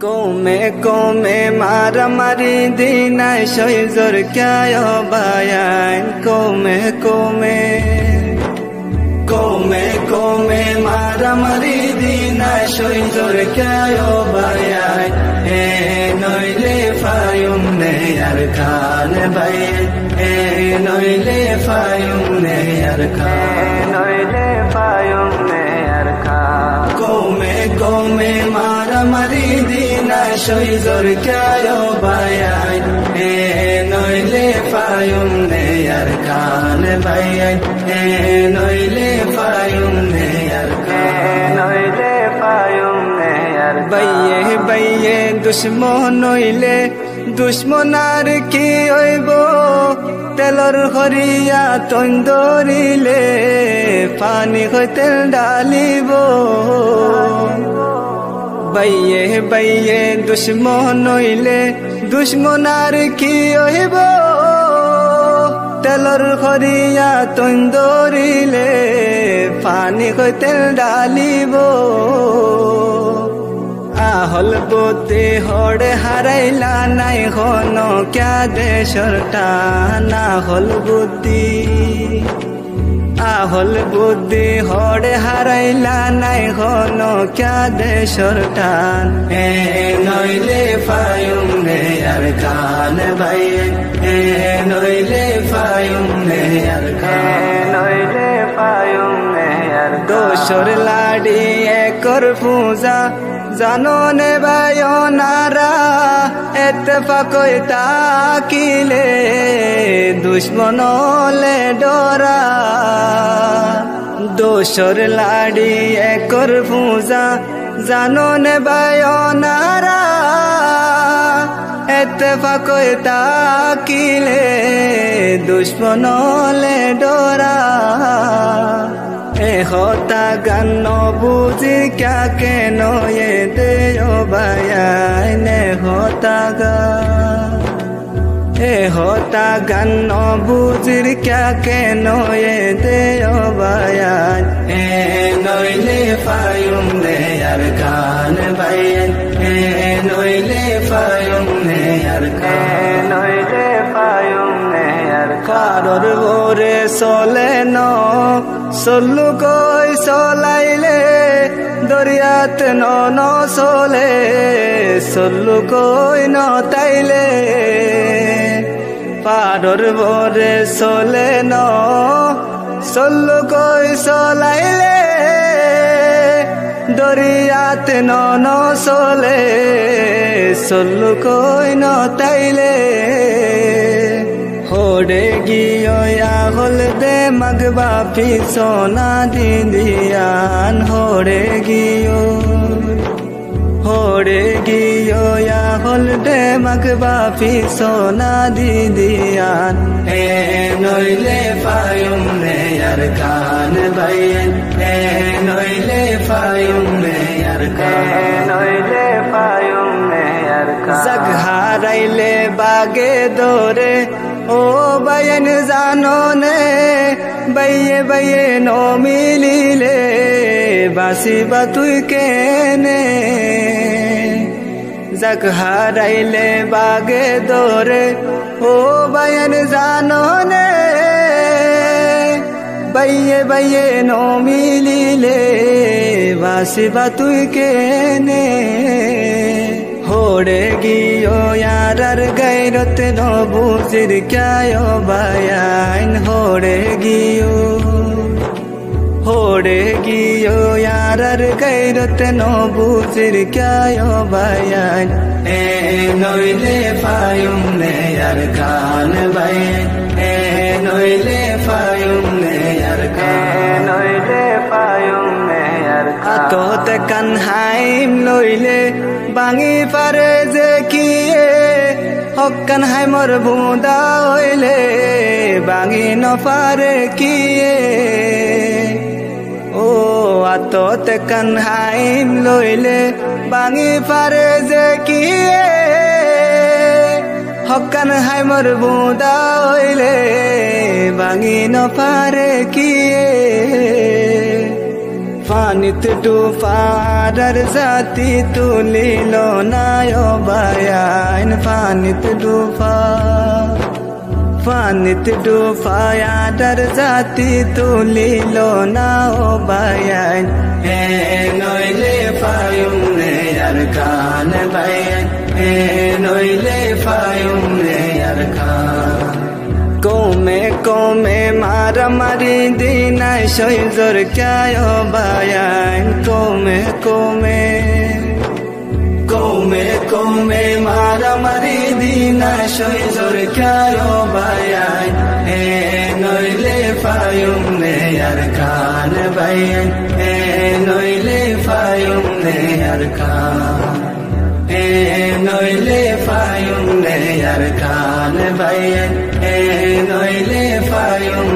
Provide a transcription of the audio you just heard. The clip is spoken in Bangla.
কমে মারামারি দিনাই সইজর ক্যায় বায়ান কমে মারামারি দিনাই সইজর ক্যায় বায়ান নইলে ফায়ুম নে আর খান ভাই নইলে ফায়ুম নে আর খান নইলে ফায়ুম নে আর খান কমে মারামারি দিনাই সইজর ক্যায় বায়ান নইলে ফায়ুম নে আর খান ভাই নইলে ফায়ুম নে আর খান নইলে ফায়ুম নে আর বাইয়ে দুশ্মন নইলে দুশ্মনার কি হইব তেলর হরিয়া তন্দরিলে পানি হইতে ডালিব বাইয়ে দুশ্মন নইলে দুশ্মনার কি হইব তেলর হরিয়া তন্দরিলে পানি হইতে ডালিব আহল বুদ্ধি হড়ে হারাইলা নাই হন ক্যা দেশর টান আহল বুদ্ধি হড়ে হারাইলা নাই হন ক্যা দেশর টান নইলে ফায়ুম নে আর খান ভাই নইলে ফায়ুম নে আর খান নইলে ফায়ুম নে আর দোসর লাড়ি একর পূজা জানো নে বায়নারা এতফাকই তাকিলে দুশ্মনলে ডরা দোসর লাড়ি একর পূজা জানো নে বায়নারা এতফাকই তাকিলে দুশ্মনলে ডরা होता गन्नो बुझी क्या के नो ये दे बयान होता गन्नो बुझिर क्या के नो ये दे बयान नइले फायुम ने यार खान बयान नइले फायुम ने यार खान नइले फायुम ने यार खारोर ओरे सोले नो সল্লু কই চলাইলে দরিয়াত ন চলে সল্লু কই নতাইলে পারর বরে চলে ন সল্লু কই চলাইলে দরিয়াত ন চলে সল্লু কই নতাইলে होड़े गियो या होल दे मगबा फी सोना दीदियान होड़े गियो या होल दे मगबा फी सोना दीदियान नइले फायुम ने यार खान भाई नइले फायुम ने यार खान नइले फायुम ने यार खान जग हाराइले बागे दोरे ओ बयन जानो ने बये नो मिलिले बासी बातुई के ने जग हाराइले बागे दोरे ओ बयन जानो ने बये नो मिलिले बासी बातुई के ने होड़े गियो यार गैरत नो बुझिर क्याय बयान होड़े गियो यार गैरत नो बुझिर क्याय बयान नइले फायुम ने यार खान भाई नइले फायुम ने यार खान नइले फायुम ने यार खान तो कन्हाइम लइले बांगी पारे जे किए हक्कान हाय मोर बुदा हইলে बांगी न पारे किए ओ आतोते कन्हाइम लइले बांगी पारे जे किए हक्कान हाय मोर बुदा हইলে बांगी न पारे किए পানিতে ডুবার জাতি তুলিল না ও বায়াইন পানিতে ডুবার জাতি তুলিল না ও বায়াইন হে নইলে পায়ুম নে আর কান বায়াইন হে নইলে পায়ুম নে আর কান কমে মারামারি দিনাই সৈজর ক্যায় বায়াইন কমে মারামারি দিনাই সৈজর ক্যায় বায়াইন হে নইলে পায়ুম নে আর কান বায়াইন হে নইলে পায়ুম নে আর কান হে নইলে পায়ুম নে আর কান বায়াইন হে নইলে পায়ুম